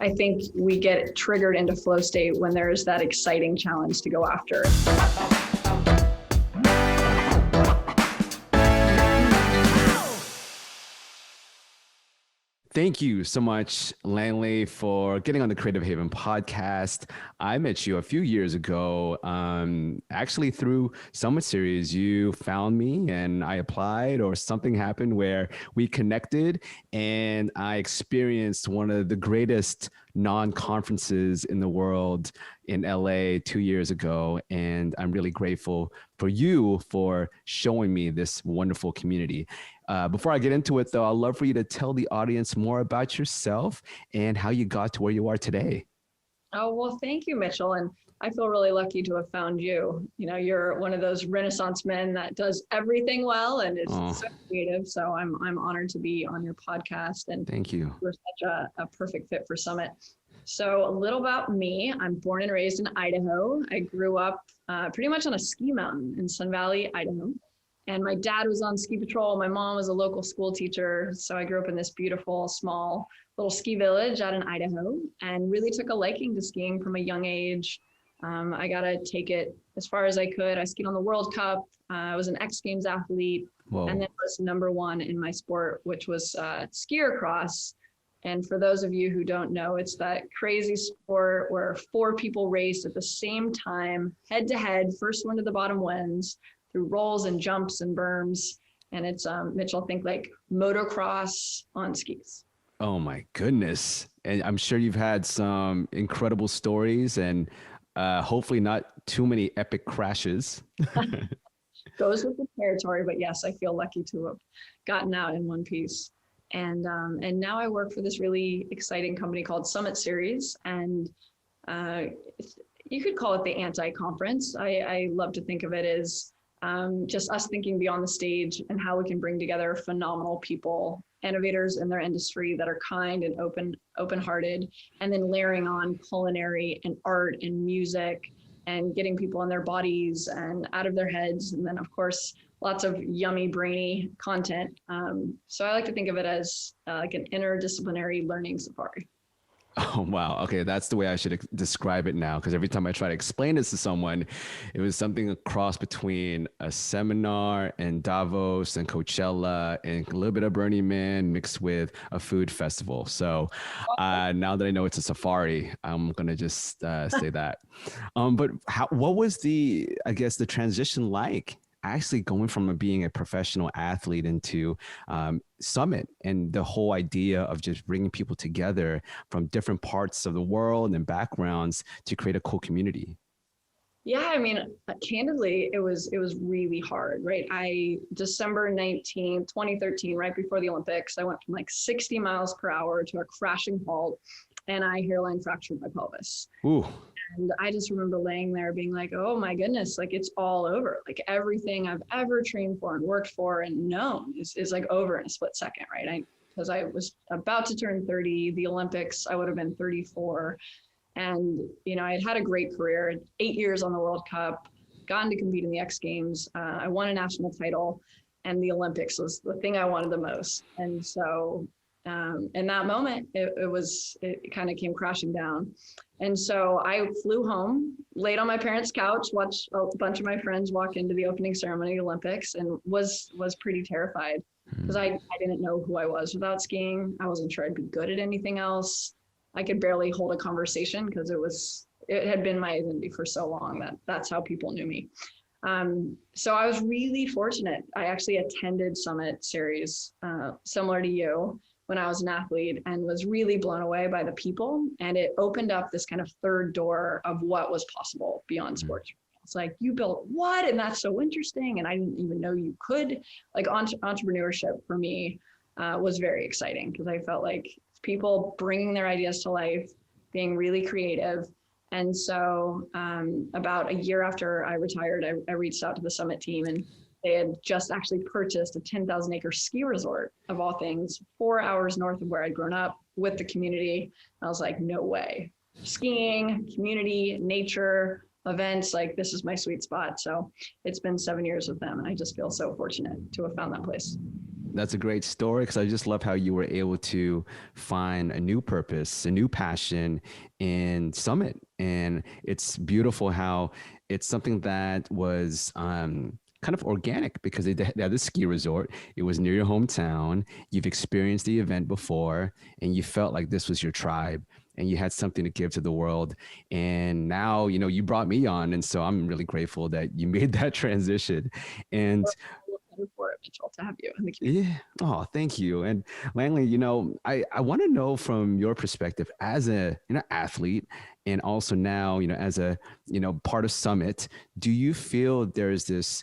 I think we get triggered into flow state when there's that exciting challenge to go after. Thank you so much, Langley, for getting on the Creative Haven podcast. I met you a few years ago, actually through Summit Series. You found me and I applied, or something happened where we connected, and I experienced one of the greatest non-conferences in the world in LA 2 years ago. And I'm really grateful for you for showing me this wonderful community. Before I get into it, though, I'd love for you to tell the audience more about yourself and how you got to where you are today. Oh, well, thank you, Mitchell. And I feel really lucky to have found you. You know, you're one of those Renaissance men that does everything well and is so creative. So I'm honored to be on your podcast. And thank you. You're such a perfect fit for Summit. So a little about me. I'm born and raised in Idaho. I grew up pretty much on a ski mountain in Sun Valley, Idaho. And my dad was on ski patrol. My mom was a local school teacher. So I grew up in this beautiful, small little ski village out in Idaho and really took a liking to skiing from a young age. I got to take it as far as I could. I skied on the World Cup. I was an X Games athlete. Whoa. And then was #1 in my sport, which was skier cross. And for those of you who don't know, it's that crazy sport where 4 people race at the same time, head to head, first one to the bottom wins, through rolls and jumps and berms. And it's, Mitchell, think like motocross on skis. Oh my goodness. And I'm sure you've had some incredible stories and hopefully not too many epic crashes. Goes with the territory, but yes, I feel lucky to have gotten out in one piece. And now I work for this really exciting company called Summit Series. And you could call it the anti-conference. I love to think of it as just us thinking beyond the stage and how we can bring together phenomenal people, innovators in their industry that are kind and open-hearted, and then layering on culinary and art and music and getting people in their bodies and out of their heads. And then of course, lots of yummy, brainy content. So I like to think of it as like an interdisciplinary learning safari. Oh, wow. Okay. That's the way I should describe it now. Because every time I try to explain this to someone, it was something a cross between a seminar and Davos and Coachella and a little bit of Burning Man mixed with a food festival. So now that I know it's a safari, I'm going to just say that. But what was the transition like? Actually going from being a professional athlete into Summit and the whole idea of just bringing people together from different parts of the world and backgrounds to create a cool community. Yeah, I mean, candidly, it was really hard, right? December 19th, 2013, right before the Olympics, I went from like 60 miles per hour to a crashing halt, and I hairline fractured my pelvis. Ooh. And I just remember laying there being like, oh my goodness, like it's all over. Like everything I've ever trained for and worked for and known is like over in a split second, right? Because I was about to turn 30, the Olympics, I would have been 34. And, you know, I had had a great career, 8 years on the World Cup, gotten to compete in the X Games. I won a national title, and the Olympics was the thing I wanted the most. And so in that moment, it kind of came crashing down. And so I flew home, laid on my parents' couch, watched a bunch of my friends walk into the opening ceremony of the Olympics, and was pretty terrified because I didn't know who I was without skiing. I wasn't sure I'd be good at anything else. I could barely hold a conversation because it had been my identity for so long that's how people knew me. So I was really fortunate. I actually attended Summit Series, similar to you, when I was an athlete, and was really blown away by the people. And it opened up this kind of third door of what was possible beyond sports. It's like, you built what? And that's so interesting. And I didn't even know you could. Like entrepreneurship for me was very exciting because I felt like people bringing their ideas to life, being really creative. And so about a year after I retired, I reached out to the Summit team, and they had just actually purchased a 10,000 acre ski resort, of all things, 4 hours north of where I'd grown up with the community. And I was like, no way. Skiing, community, nature, events, like this is my sweet spot. So it's been 7 years with them, and I just feel so fortunate to have found that place. That's a great story because I just love how you were able to find a new purpose, a new passion in Summit. And it's beautiful how it's something that was kind of organic because they had this ski resort. It was near your hometown. You've experienced the event before and you felt like this was your tribe and you had something to give to the world. And now, you know, you brought me on. And so I'm really grateful that you made that transition. And For it, Mitchell, to have you in the community. yeah. Oh, thank you. And Langley, you know, I want to know from your perspective as a, you know, athlete and also now, you know, as a, you know, part of Summit, do you feel there's this,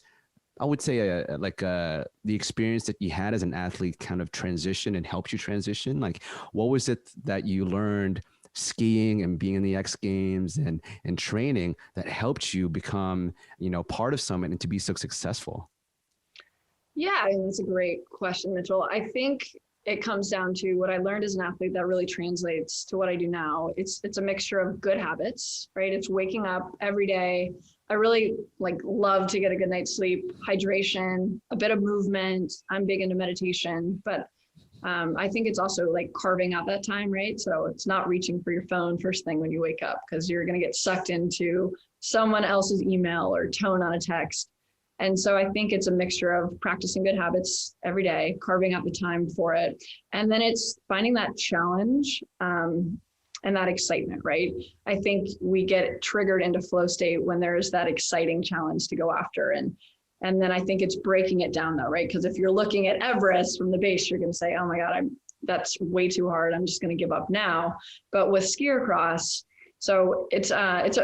I would say the experience that you had as an athlete kind of transition and helped you transition? Like, what was it that you learned skiing and being in the X Games and training that helped you become, you know, part of Summit and to be so successful? Yeah, I mean, that's a great question, Mitchell. I think it comes down to what I learned as an athlete that really translates to what I do now. It's a mixture of good habits, right? It's waking up every day. I really love to get a good night's sleep, hydration, a bit of movement. I'm big into meditation, but I think it's also like carving out that time, right? So it's not reaching for your phone first thing when you wake up because you're going to get sucked into someone else's email or tone on a text. And so I think it's a mixture of practicing good habits every day, carving out the time for it. And then it's finding that challenge and that excitement, right? I think we get triggered into flow state when there's that exciting challenge to go after. And then I think it's breaking it down though, right? Because if you're looking at Everest from the base, you're going to say, oh my God, that's way too hard. I'm just going to give up now. But with skier cross, so it's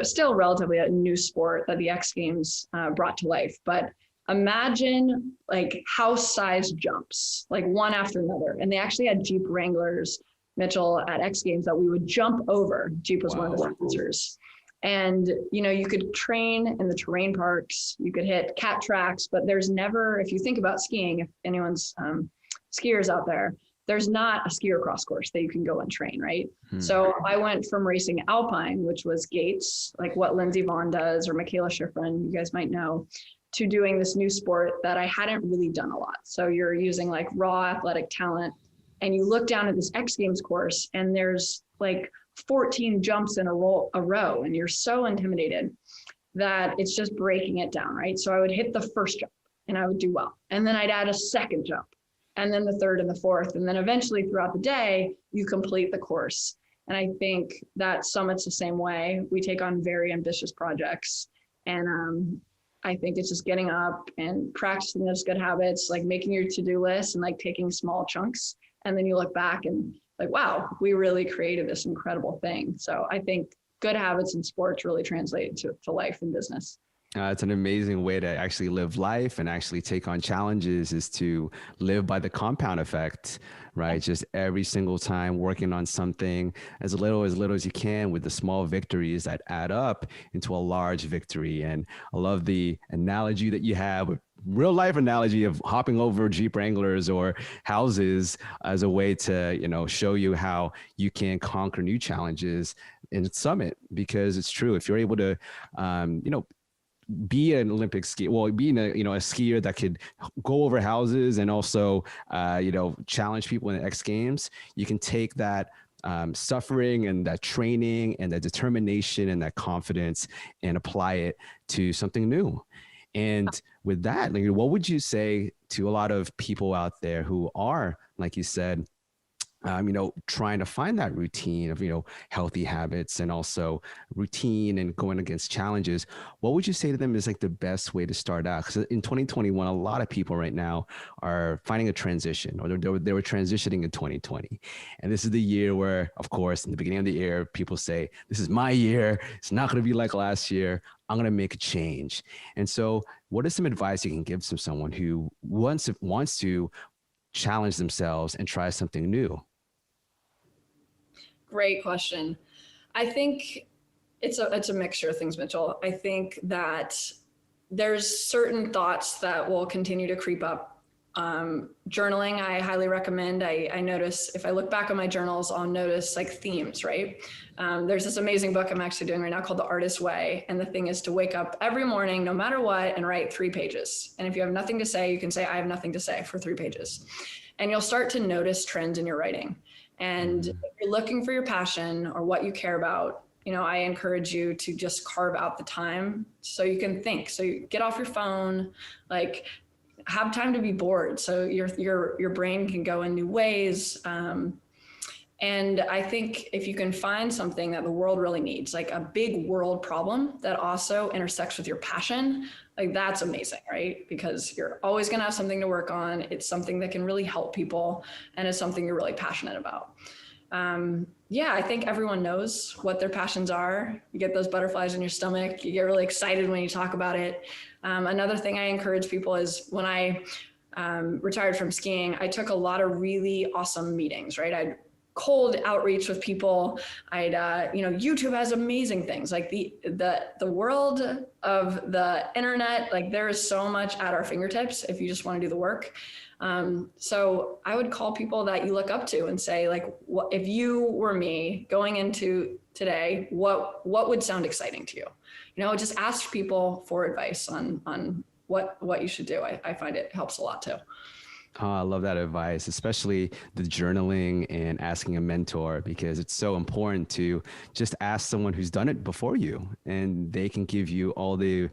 still relatively a new sport that the X Games brought to life. But imagine like house-sized jumps, like one after another. And they actually had Jeep Wranglers, Mitchell, at X Games that we would jump over. Jeep was one of the sponsors. And, you know, you could train in the terrain parks, you could hit cat tracks, but there's never, if you think about skiing, if anyone's skiers out there, there's not a skier cross course that you can go and train, right? So I went from racing alpine, which was gates, like what Lindsey Vonn does or Michaela Schifrin, you guys might know, to doing this new sport that I hadn't really done a lot. So you're using like raw athletic talent and you look down at this X Games course and there's like 14 jumps in a row and you're so intimidated that it's just breaking it down, right? So I would hit the first jump and I would do well. And then I'd add a second jump and then the third and the fourth. And then eventually throughout the day, you complete the course. And I think that Summit's the same way. We take on very ambitious projects. And I think it's just getting up and practicing those good habits, like making your to-do list and like taking small chunks. And then you look back and like, wow, we really created this incredible thing. So I think good habits in sports really translate to life and business. It's an amazing way to actually live life and actually take on challenges is to live by the compound effect, right? Just every single time working on something as little as you can with the small victories that add up into a large victory. And I love the analogy that you have, real life analogy of hopping over Jeep Wranglers or houses as a way to, you know, show you how you can conquer new challenges in Summit, because it's true. If you're able to, you know, be an Olympic skier, well, being a, you know, a skier that could go over houses and also, you know, challenge people in the X Games, you can take that suffering and that training and that determination and that confidence and apply it to something new. And with that, like, what would you say to a lot of people out there who are, like you said, you know, trying to find that routine of, you know, healthy habits and also routine and going against challenges? What would you say to them is like the best way to start out? Because in 2021, a lot of people right now are finding a transition, or they were transitioning in 2020. And this is the year where, of course, in the beginning of the year, people say, this is my year. It's not going to be like last year. I'm going to make a change. And so what is some advice you can give to someone who wants to challenge themselves and try something new? Great question. I think it's a mixture of things, Mitchell. I think that there's certain thoughts that will continue to creep up. Journaling, I highly recommend. I notice if I look back on my journals, I'll notice like themes, right? There's this amazing book I'm actually doing right now called The Artist's Way. And the thing is to wake up every morning, no matter what, and write 3 pages. And if you have nothing to say, you can say, I have nothing to say for 3 pages. and you'll start to notice trends in your writing. And if you're looking for your passion or what you care about, I encourage you to just carve out the time so you can think. So you get off your phone, like have time to be bored. So your brain can go in new ways. And I think if you can find something that the world really needs, like a big world problem that also intersects with your passion, like that's amazing, right? Because you're always going to have something to work on. It's something that can really help people, and it's something you're really passionate about. Yeah, I think everyone knows what their passions are. You get those butterflies in your stomach. You get really excited when you talk about it. Another thing I encourage people is when I retired from skiing, I took a lot of really awesome meetings, right? I'd cold outreach with people. YouTube has amazing things like the world of the internet. Like there is so much at our fingertips if you just want to do the work. So I would call people that you look up to and say, like, what, if you were me going into today, what would sound exciting to you? Just ask people for advice on what you should do. I find it helps a lot too. Oh, I love that advice, especially the journaling and asking a mentor, because it's so important to just ask someone who's done it before you, and they can give you all the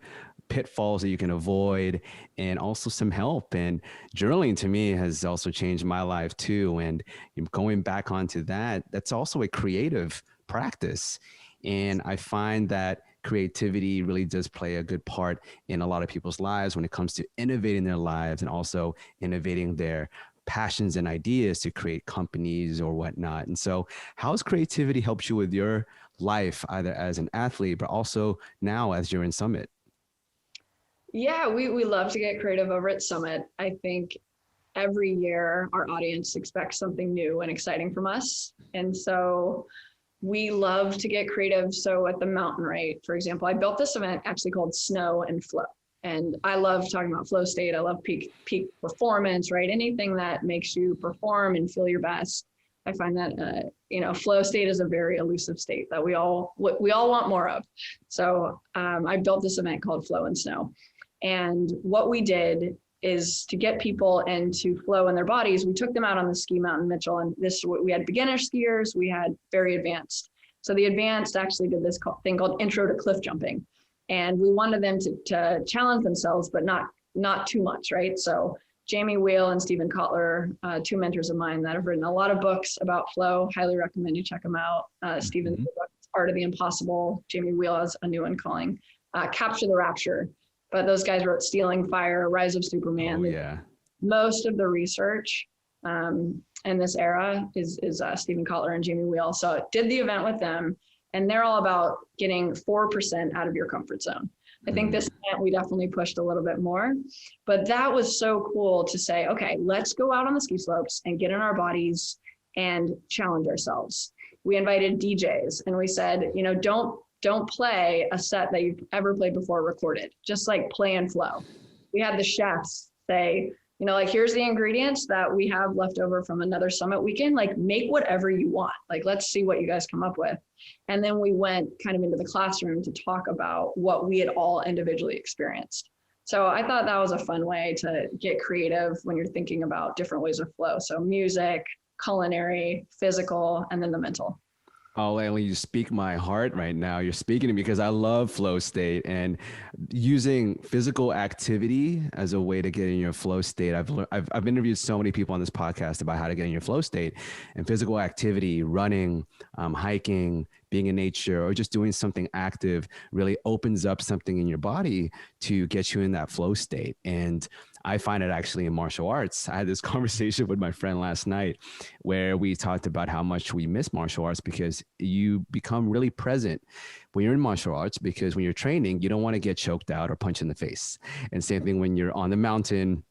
pitfalls that you can avoid and also some help. And journaling to me has also changed my life too. And going back onto that, that's also a creative practice. And I find that creativity really does play a good part in a lot of people's lives when it comes to innovating their lives and also innovating their passions and ideas to create companies or whatnot. And so how has creativity helped you with your life, either as an athlete, but also now as you're in Summit? Yeah, we love to get creative over at Summit. I think every year our audience expects something new and exciting from us. And so we love to get creative. So at the mountain, right, for example, I built this event actually called Snow and Flow. And I love talking about flow state. I love peak performance, right? Anything that makes you perform and feel your best. I find that, flow state is a very elusive state that we all want more of. So I built this event called Flow and Snow. And what we did is to get people into flow in their bodies. We took them out on the ski mountain, Mitchell, and we had beginner skiers, we had very advanced. So the advanced actually did this thing called intro to cliff jumping. And we wanted them to challenge themselves, but not too much, right? So Jamie Wheel and Stephen Kotler, two mentors of mine that have written a lot of books about flow, highly recommend you check them out. Stephen's book, Art of the Impossible. Jamie Wheel has a new one calling Capture the Rapture. But those guys wrote Stealing Fire, Rise of Superman. Oh, yeah. Most of the research in this era is Stephen Kotler and Jamie Wheel. So I did the event with them, and they're all about getting 4% out of your comfort zone. I think this event we definitely pushed a little bit more, but that was so cool to say, okay, let's go out on the ski slopes and get in our bodies and challenge ourselves. We invited DJs and we said, don't play a set that you've ever played before recorded, just like play and flow. We had the chefs say, here's the ingredients that we have left over from another Summit weekend, like make whatever you want. Like, let's see what you guys come up with. And then we went kind of into the classroom to talk about what we had all individually experienced. So I thought that was a fun way to get creative when you're thinking about different ways of flow. So music, culinary, physical, and then the mental. Oh, Langley, you speak my heart right now. You're speaking to me because I love flow state and using physical activity as a way to get in your flow state. I've interviewed so many people on this podcast about how to get in your flow state, and physical activity, running, hiking, being in nature, or just doing something active really opens up something in your body to get you in that flow state. And I find it actually in martial arts. I had this conversation with my friend last night where we talked about how much we miss martial arts because you become really present when you're in martial arts, because when you're training, you don't want to get choked out or punched in the face. And same thing when you're on the mountain,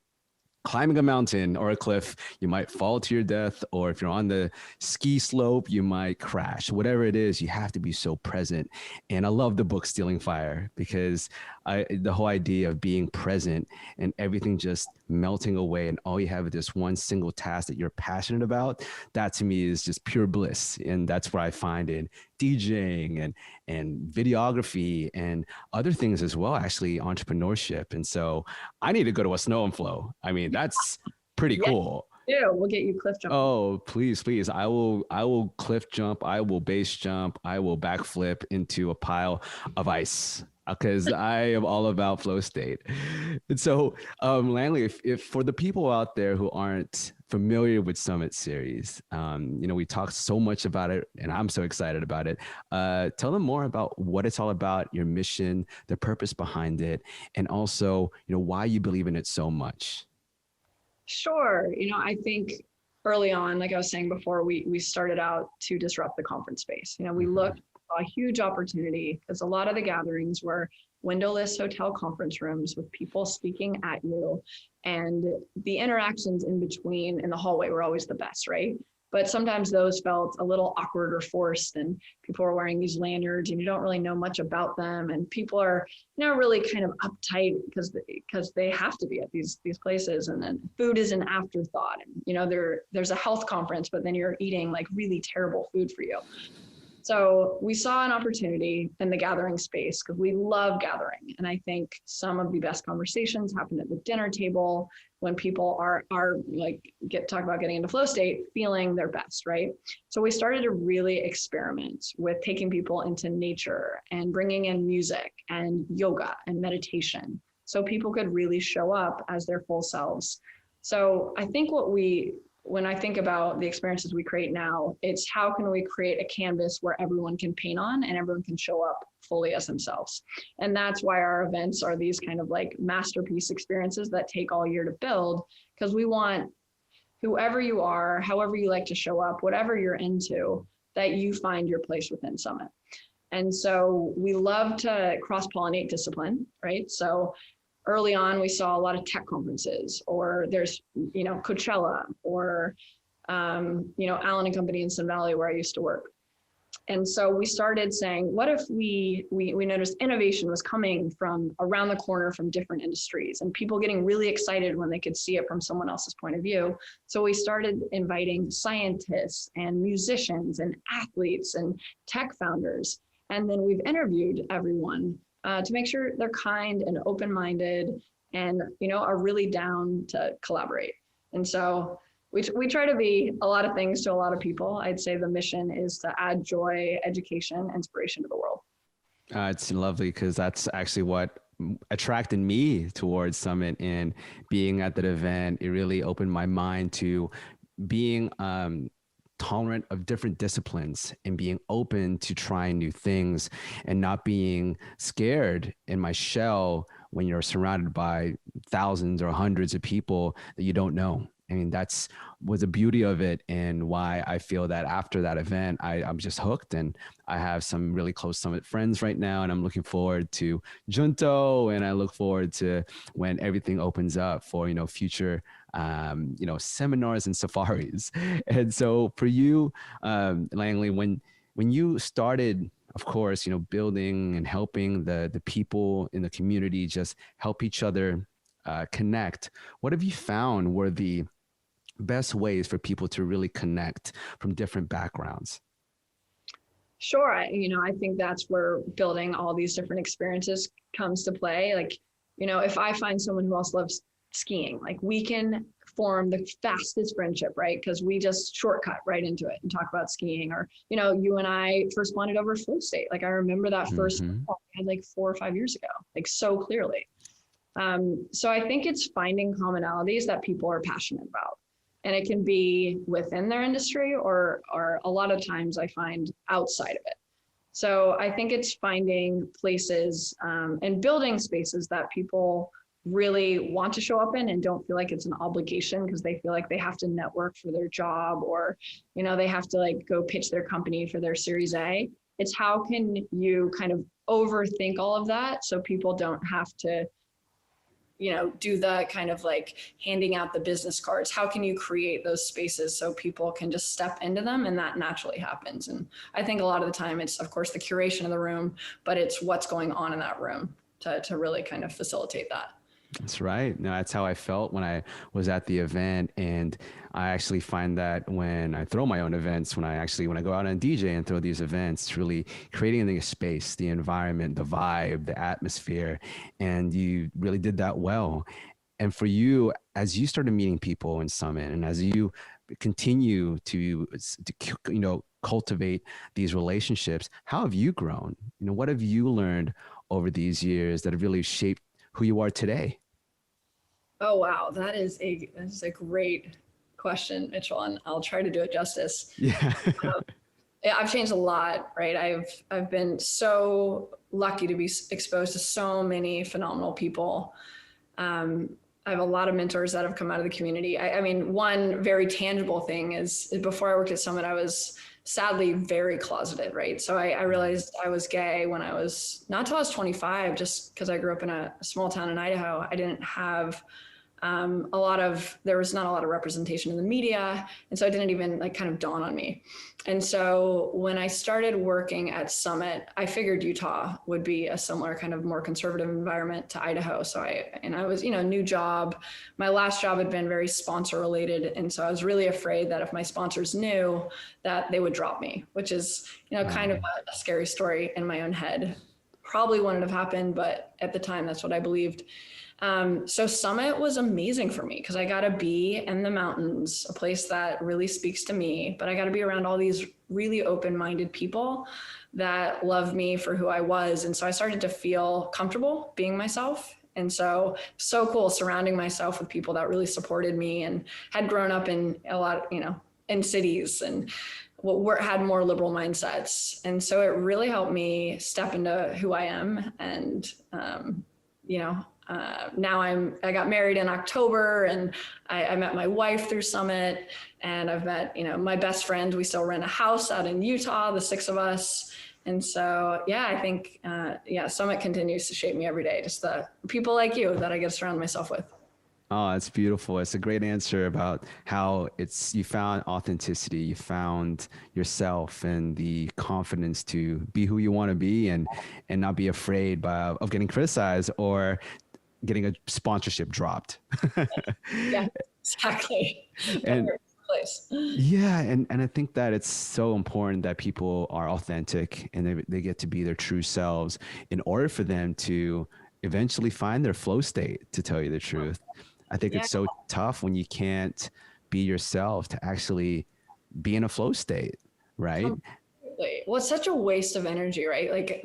climbing a mountain or a cliff, you might fall to your death, or if you're on the ski slope, you might crash. Whatever it is, you have to be so present. And I love the book Stealing Fire because the whole idea of being present and everything just melting away, and all you have is this one single task that you're passionate about, that to me is just pure bliss. And that's what I find in DJing and videography and other things as well, actually entrepreneurship. And so I need to go to a snow and flow. I mean, that's pretty cool. do. We'll get you cliff jumping. Oh, please, please. I will cliff jump. I will base jump. I will backflip into a pile of ice because I am all about flow state. And so, Langley, if for the people out there who aren't familiar with Summit Series, we talked so much about it and I'm so excited about it. Tell them more about what it's all about, your mission, the purpose behind it, and also, why you believe in it so much. Sure. I think early on, like I was saying before, we started out to disrupt the conference space. We looked saw a huge opportunity because a lot of the gatherings were windowless hotel conference rooms with people speaking at you, and the interactions in between in the hallway were always the best, right? But sometimes those felt a little awkward or forced, and people are wearing these lanyards and you don't really know much about them, and people are really kind of uptight because they have to be at these places, and then food is an afterthought, and there's a health conference, but then you're eating like really terrible food for you. So we saw an opportunity in the gathering space because we love gathering. And I think some of the best conversations happen at the dinner table when people are like talk about getting into flow state, feeling their best, right? So we started to really experiment with taking people into nature and bringing in music and yoga and meditation so people could really show up as their full selves. So I think when I think about the experiences we create now, it's how can we create a canvas where everyone can paint on and everyone can show up fully as themselves. And that's why our events are these kind of like masterpiece experiences that take all year to build, because we want whoever you are, however you like to show up, whatever you're into, that you find your place within Summit. And so we love to cross-pollinate discipline, right? So early on, we saw a lot of tech conferences, or there's, Coachella, or, Allen and Company in Sun Valley, where I used to work. And so we started saying, what if we noticed innovation was coming from around the corner from different industries, and people getting really excited when they could see it from someone else's point of view. So we started inviting scientists and musicians and athletes and tech founders. And then we've interviewed everyone to make sure they're kind and open-minded and, are really down to collaborate. And so we try to be a lot of things to a lot of people. I'd say the mission is to add joy, education, inspiration to the world. It's lovely because that's actually what attracted me towards Summit, and being at that event, it really opened my mind to being tolerant of different disciplines and being open to trying new things and not being scared in my shell when you're surrounded by thousands or hundreds of people that you don't know. I mean, that's was the beauty of it, and why I feel that after that event, I'm just hooked, and I have some really close Summit friends right now, and I'm looking forward to Junto, and I look forward to when everything opens up for, future, seminars and safaris. And so for you, Langley, when you started, of course, building and helping the people in the community just help each other connect, what have you found were the best ways for people to really connect from different backgrounds? Sure. I think that's where building all these different experiences comes to play. Like, if I find someone who else loves skiing, like we can form the fastest friendship, right? Because we just shortcut right into it and talk about skiing. Or, you and I first bonded over flow state. Like I remember that first call we had like 4 or 5 years ago, like so clearly. So I think it's finding commonalities that people are passionate about. And it can be within their industry or a lot of times I find outside of it. So I think it's finding places and building spaces that people really want to show up in and don't feel like it's an obligation because they feel like they have to network for their job, or, they have to like go pitch their company for their Series A. It's how can you kind of overthink all of that so people don't have to do the kind of like handing out the business cards. How can you create those spaces so people can just step into them and that naturally happens? And I think a lot of the time it's, of course, the curation of the room, but it's what's going on in that room to really kind of facilitate that. That's right. No, that's how I felt when I was at the event. And I actually find that when I throw my own events, when I go out and DJ and throw these events, it's really creating the space, the environment, the vibe, the atmosphere. And you really did that well. And for you, as you started meeting people in Summit, and as you continue to cultivate these relationships, how have you grown? What have you learned over these years that have really shaped who you are today? Oh, wow. That is a great question, Mitchell, and I'll try to do it justice. Yeah. Yeah, I've changed a lot, right? I've been so lucky to be exposed to so many phenomenal people. I have a lot of mentors that have come out of the community. I mean, one very tangible thing is before I worked at Summit, I was sadly very closeted, right? So I realized I was gay when I was not till I was 25, just because I grew up in a small town in Idaho. I didn't have there was not a lot of representation in the media. And so it didn't even like kind of dawn on me. And so when I started working at Summit, I figured Utah would be a similar kind of more conservative environment to Idaho. So I was, new job. My last job had been very sponsor related. And so I was really afraid that if my sponsors knew that they would drop me, which is, kind of a scary story in my own head. Probably wouldn't have happened, but at the time, that's what I believed. So Summit was amazing for me because I got to be in the mountains, a place that really speaks to me, but I got to be around all these really open-minded people that love me for who I was. And so I started to feel comfortable being myself. And so cool surrounding myself with people that really supported me and had grown up in a lot, in cities and had more liberal mindsets. And so it really helped me step into who I am. And, now I got married in October, and I met my wife through Summit, and I've met, my best friend. We still rent a house out in Utah, the 6 of us. And so, yeah, I think, Summit continues to shape me every day. Just the people like you that I get to surround myself with. Oh, it's beautiful. It's a great answer about how you found authenticity, you found yourself and the confidence to be who you want to be and not be afraid of getting criticized or getting a sponsorship dropped. Yeah, exactly. And yeah, and I think that it's so important that people are authentic and they get to be their true selves in order for them to eventually find their flow state, to tell you the truth. I think it's so tough when you can't be yourself to actually be in a flow state, right? Well, it's such a waste of energy, right? Like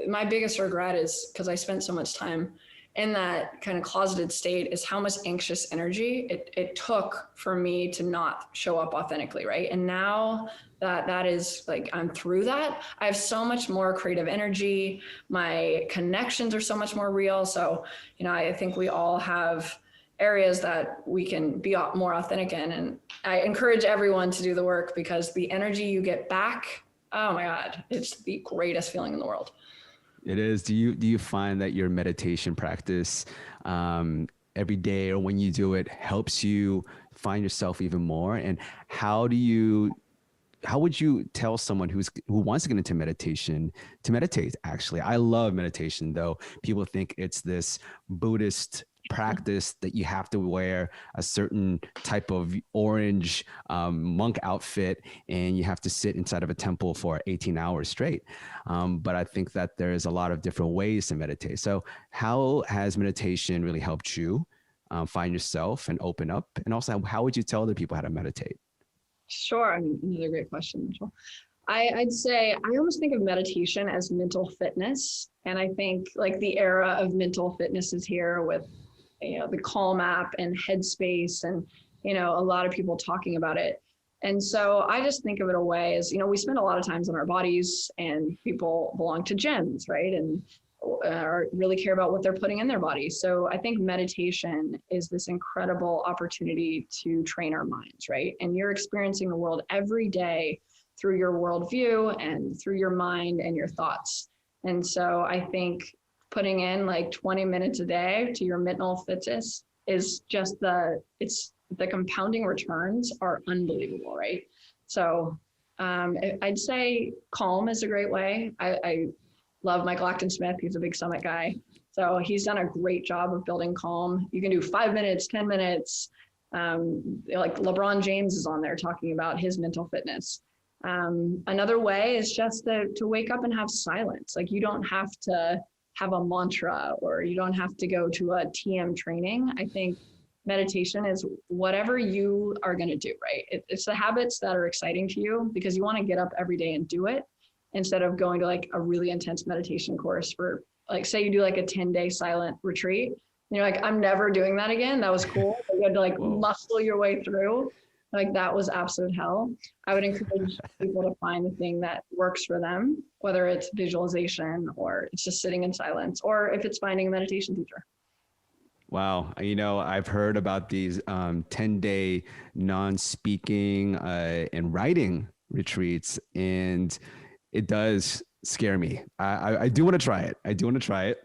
my biggest regret is because I spent so much time in that kind of closeted state is how much anxious energy it took for me to not show up authentically, right? And now that is like, I'm through that. I have so much more creative energy. My connections are so much more real. So, I think we all have areas that we can be more authentic in. And I encourage everyone to do the work because the energy you get back, oh my God, it's the greatest feeling in the world. It is. Do you find that your meditation practice every day or when you do it helps you find yourself even more? And how would you tell someone who wants to get into meditation to meditate? Actually, I love meditation, though people think it's this Buddhist practice that you have to wear a certain type of orange monk outfit and you have to sit inside of a temple for 18 hours straight. But I think that there's a lot of different ways to meditate. So how has meditation really helped you find yourself and open up? And also, how would you tell other people how to meditate? Sure. I mean, another great question, Mitchell. I'd say I almost think of meditation as mental fitness. And I think like the era of mental fitness is here with, the Calm app and Headspace and, a lot of people talking about it. And so I just think of it a way as, we spend a lot of times on our bodies and people belong to gyms, right? And really care about what they're putting in their body. So I think meditation is this incredible opportunity to train our minds, right? And you're experiencing the world every day through your worldview and through your mind and your thoughts. And so I think putting in like 20 minutes a day to your mental fitness is just the compounding returns are unbelievable, right? So I'd say Calm is a great way. I love Michael Acton-Smith. He's a big Summit guy. So he's done a great job of building Calm. You can do 5 minutes, 10 minutes. Like LeBron James is on there talking about his mental fitness. Another way is just to wake up and have silence. Like you don't have to have a mantra, or you don't have to go to a TM training. I think meditation is whatever you are going to do, right? It's the habits that are exciting to you, because you want to get up every day and do it, instead of going to like a really intense meditation course for, like, say you do like a 10-day silent retreat. And you're like, I'm never doing that again. That was cool. But you had to like Whoa. muscle your way through. Like, that was absolute hell. I would encourage people to find the thing that works for them, whether it's visualization or it's just sitting in silence, or if it's finding a meditation teacher. Wow. I've heard about these 10-day non-speaking and writing retreats, and it does scare me. I do want to try it. I do want to try it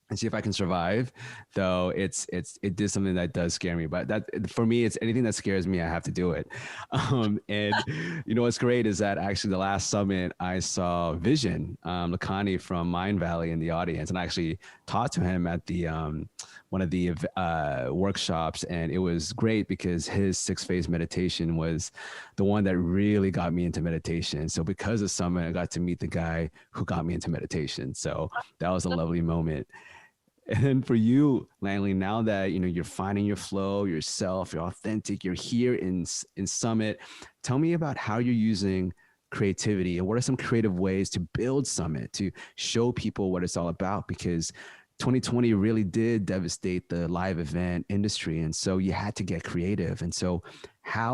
and see if I can survive, though it is something that does scare me. But that, for me, it's anything that scares me, I have to do it. And what's great is that actually the last summit, I saw Vision Lakhani from Mind Valley in the audience, and I actually talked to him at the one of the workshops, and it was great because his 6-phase meditation was the one that really got me into meditation. So because of Summit, I got to meet the guy who got me into meditation. So that was a lovely moment. And for you, Langley, now that you're finding your flow, yourself, you're authentic, you're here in Summit, tell me about how you're using creativity, and what are some creative ways to build Summit, to show people what it's all about, because 2020 really did devastate the live event industry, and so you had to get creative. And so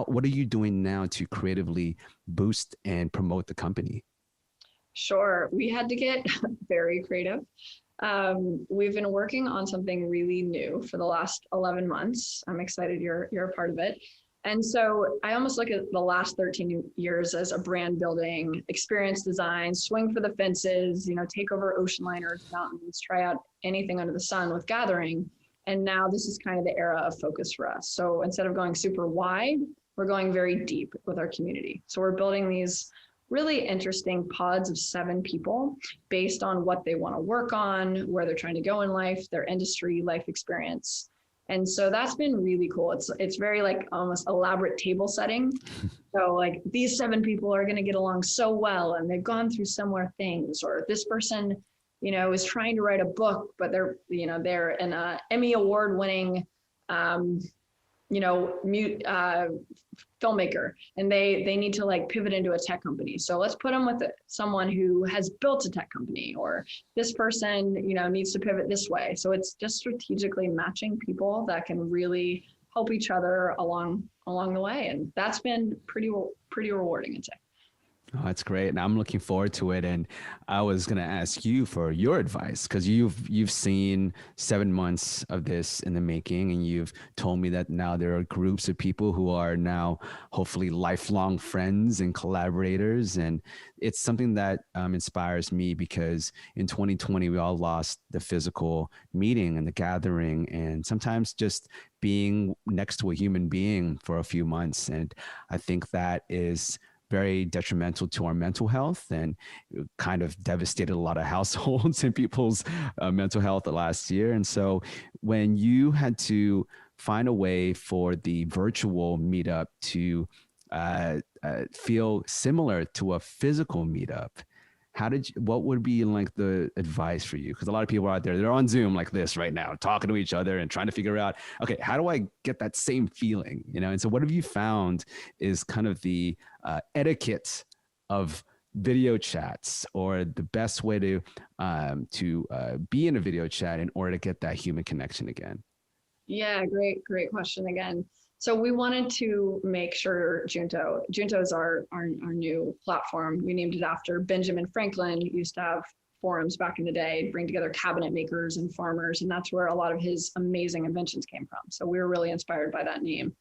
what are you doing now to creatively boost and promote the company? Sure, we had to get very creative. We've been working on something really new for the last 11 months. I'm excited you're a part of it. And so I almost look at the last 13 years as a brand building, experience design, swing for the fences, take over ocean liners, mountains, try out anything under the sun with gathering. And now this is kind of the era of focus for us. So instead of going super wide, we're going very deep with our community. So we're building these really interesting pods of 7 people based on what they want to work on, where they're trying to go in life, their industry, life experience. And so that's been really cool. It's very like almost elaborate table setting. So like these 7 people are going to get along so well, and they've gone through similar things, or this person, is trying to write a book, but they're an Emmy award winning, filmmaker, and they need to like pivot into a tech company. So let's put them with someone who has built a tech company, or this person, needs to pivot this way. So it's just strategically matching people that can really help each other along the way. And that's been pretty rewarding, I'd say. Oh, that's great. And I'm looking forward to it. And I was going to ask you for your advice, because you've seen 7 months of this in the making, and you've told me that now there are groups of people who are now hopefully lifelong friends and collaborators. And it's something that inspires me, because in 2020, we all lost the physical meeting and the gathering, and sometimes just being next to a human being for a few months. And I think that is very detrimental to our mental health, and kind of devastated a lot of households and people's mental health the last year. And so when you had to find a way for the virtual meetup to feel similar to a physical meetup, what would be like the advice for you? Because a lot of people out there, they're on Zoom like this right now, talking to each other and trying to figure out, okay, how do I get that same feeling? And so what have you found is kind of the etiquette of video chats, or the best way to be in a video chat in order to get that human connection again? Yeah, great question again. So we wanted to make sure Junto is our new platform. We named it after Benjamin Franklin, who used to have forums back in the day, bring together cabinet makers and farmers. And that's where a lot of his amazing inventions came from. So we were really inspired by that name.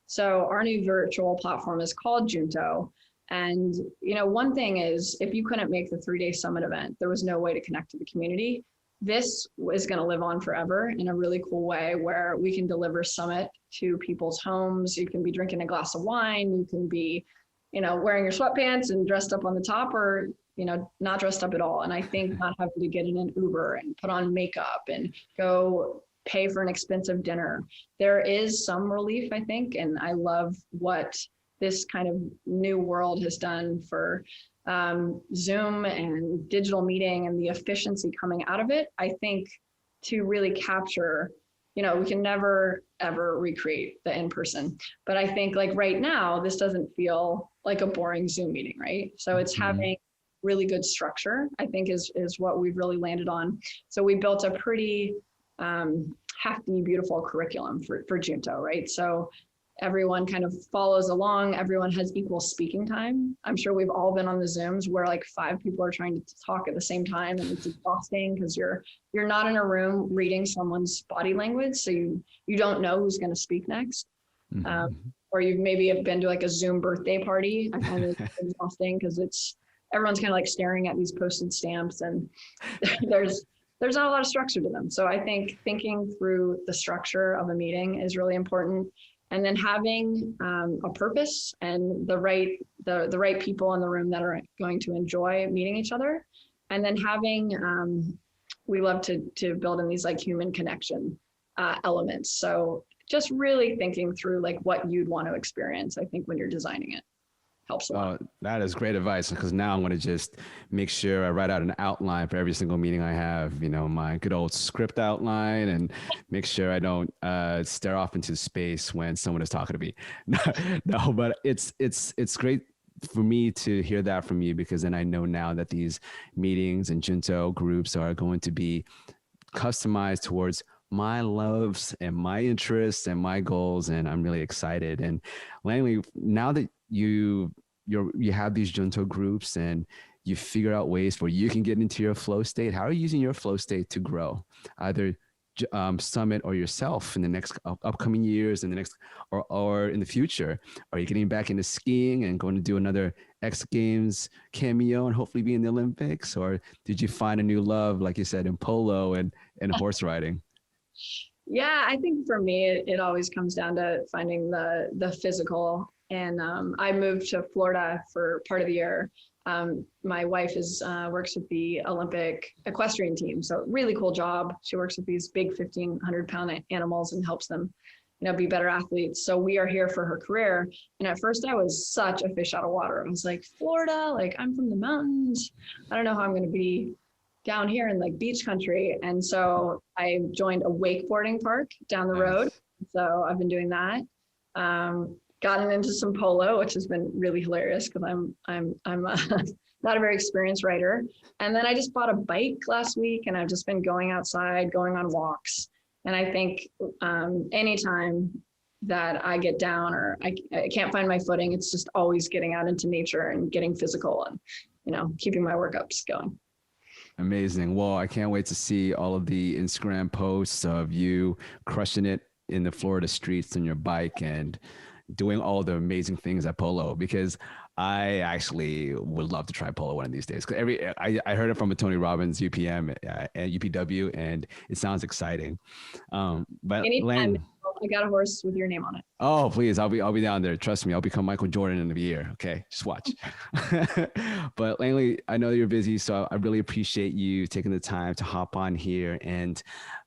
So our new virtual platform is called Junto. And, one thing is, if you couldn't make the 3-day summit event, there was no way to connect to the community. This is going to live on forever in a really cool way, where we can deliver Summit to people's homes. You can be drinking a glass of wine. You can be, wearing your sweatpants and dressed up on the top, or, not dressed up at all. And I think not having to get in an Uber and put on makeup and go pay for an expensive dinner. There is some relief, I think. And I love what this kind of new world has done for Zoom and digital meeting and the efficiency coming out of it, I think to really capture, we can never ever recreate the in-person, but I think like right now, this doesn't feel like a boring Zoom meeting, right? So it's having really good structure, I think is what we've really landed on. So we built a pretty hefty, beautiful curriculum for Junto, right? So everyone kind of follows along. Everyone has equal speaking time. I'm sure we've all been on the Zooms where like 5 people are trying to talk at the same time, and it's exhausting because you're not in a room reading someone's body language, so you don't know who's going to speak next. Or you've maybe been to like a Zoom birthday party. I find it exhausting because everyone's kind of like staring at these posted stamps, and there's not a lot of structure to them. So I think thinking through the structure of a meeting is really important. And then having a purpose and the right people in the room that are going to enjoy meeting each other. And then having, we love to build in these like human connection elements. So just really thinking through like what you'd want to experience, I think when you're designing it. Helps a lot. That is great advice, because now I'm going to just make sure I write out an outline for every single meeting I have, my good old script outline, and make sure I don't stare off into space when someone is talking to me. No, but it's great for me to hear that from you, because then I know now that these meetings and Junto groups are going to be customized towards my loves and my interests and my goals, and I'm really excited. And Langley, now that you have these Junto groups and you figure out ways where you can get into your flow state, how are you using your flow state to grow, either Summit or yourself in the next upcoming years, in the next or in the future? Are you getting back into skiing and going to do another X Games cameo and hopefully be in the Olympics? Or did you find a new love, like you said, in polo and horse riding? Yeah, I think for me, it always comes down to finding the physical. And I moved to Florida for part of the year. My wife works with the Olympic equestrian team, so really cool job. She works with these big 1,500-pound animals and helps them, be better athletes. So we are here for her career. And at first, I was such a fish out of water. I was like, Florida, like I'm from the mountains. I don't know how I'm going to be down here in like beach country. And so I joined a wakeboarding park down the road. So I've been doing that. Gotten into some polo, which has been really hilarious because I'm not a very experienced rider. And then I just bought a bike last week, and I've just been going outside, going on walks. And I think anytime that I get down or I can't find my footing, it's just always getting out into nature and getting physical and keeping my workouts going. Amazing. Well, I can't wait to see all of the Instagram posts of you crushing it in the Florida streets on your bike and doing all the amazing things at polo, because I actually would love to try polo one of these days. I heard it from a Tony Robbins UPM at UPW, and it sounds exciting. But anytime, I got a horse with your name on it. Oh, please. I'll be down there. Trust me. I'll become Michael Jordan in a year. Okay. Just watch. But Langley, I know you're busy, so I really appreciate you taking the time to hop on here. And,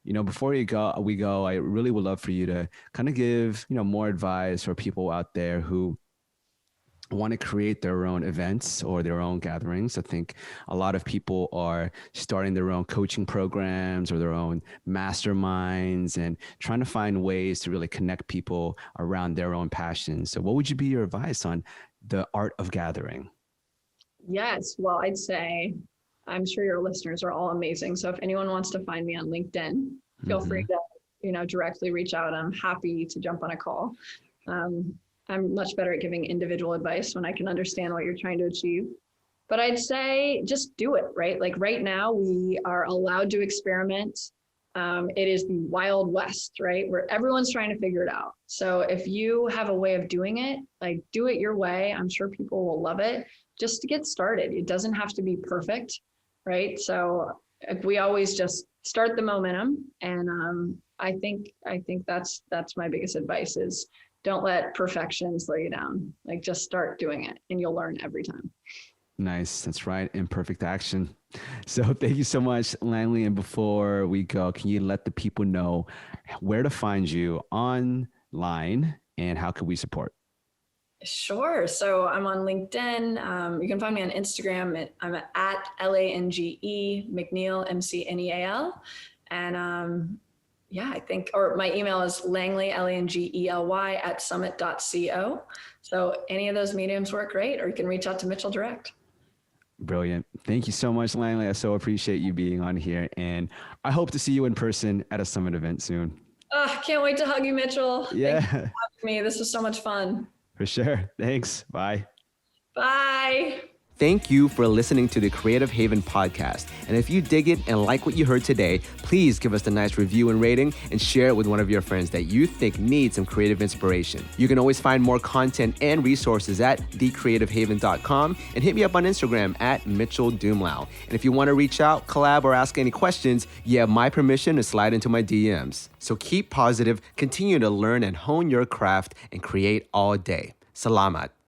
before we go, I really would love for you to kind of give, more advice for people out there who want to create their own events or their own gatherings. I think a lot of people are starting their own coaching programs or their own masterminds and trying to find ways to really connect people around their own passions. So what would you be your advice on the art of gathering? Yes. Well, I'd say, I'm sure your listeners are all amazing. So if anyone wants to find me on LinkedIn, feel free to, directly reach out. I'm happy to jump on a call. I'm much better at giving individual advice when I can understand what you're trying to achieve. But I'd say just do it, right? Like right now we are allowed to experiment. It is the Wild West, right? Where everyone's trying to figure it out. So if you have a way of doing it, like do it your way. I'm sure people will love it. Just to get started. It doesn't have to be perfect, right? So we always just start the momentum. And I think that's my biggest advice is don't let perfection slow you down. Like just start doing it and you'll learn every time. Nice. That's right. Imperfect action. So thank you so much, Langley. And before we go, can you let the people know where to find you online and how can we support? Sure. So I'm on LinkedIn. You can find me on Instagram. I'm at LANGE McNeal, McNeal. And yeah, I think, or my email is Langley, Langley @summit.co. So any of those mediums work great, or you can reach out to Mitchel direct. Brilliant. Thank you so much, Langley. I so appreciate you being on here. And I hope to see you in person at a Summit event soon. Can't wait to hug you, Mitchel. Yeah. Thanks for having me. This was so much fun. For sure. Thanks. Bye. Bye. Thank you for listening to the Creative Haven podcast. And if you dig it and like what you heard today, please give us a nice review and rating and share it with one of your friends that you think needs some creative inspiration. You can always find more content and resources at thecreativehaven.com and hit me up on Instagram at Mitchel Dumlao. And if you want to reach out, collab, or ask any questions, you have my permission to slide into my DMs. So keep positive, continue to learn and hone your craft, and create all day. Salamat.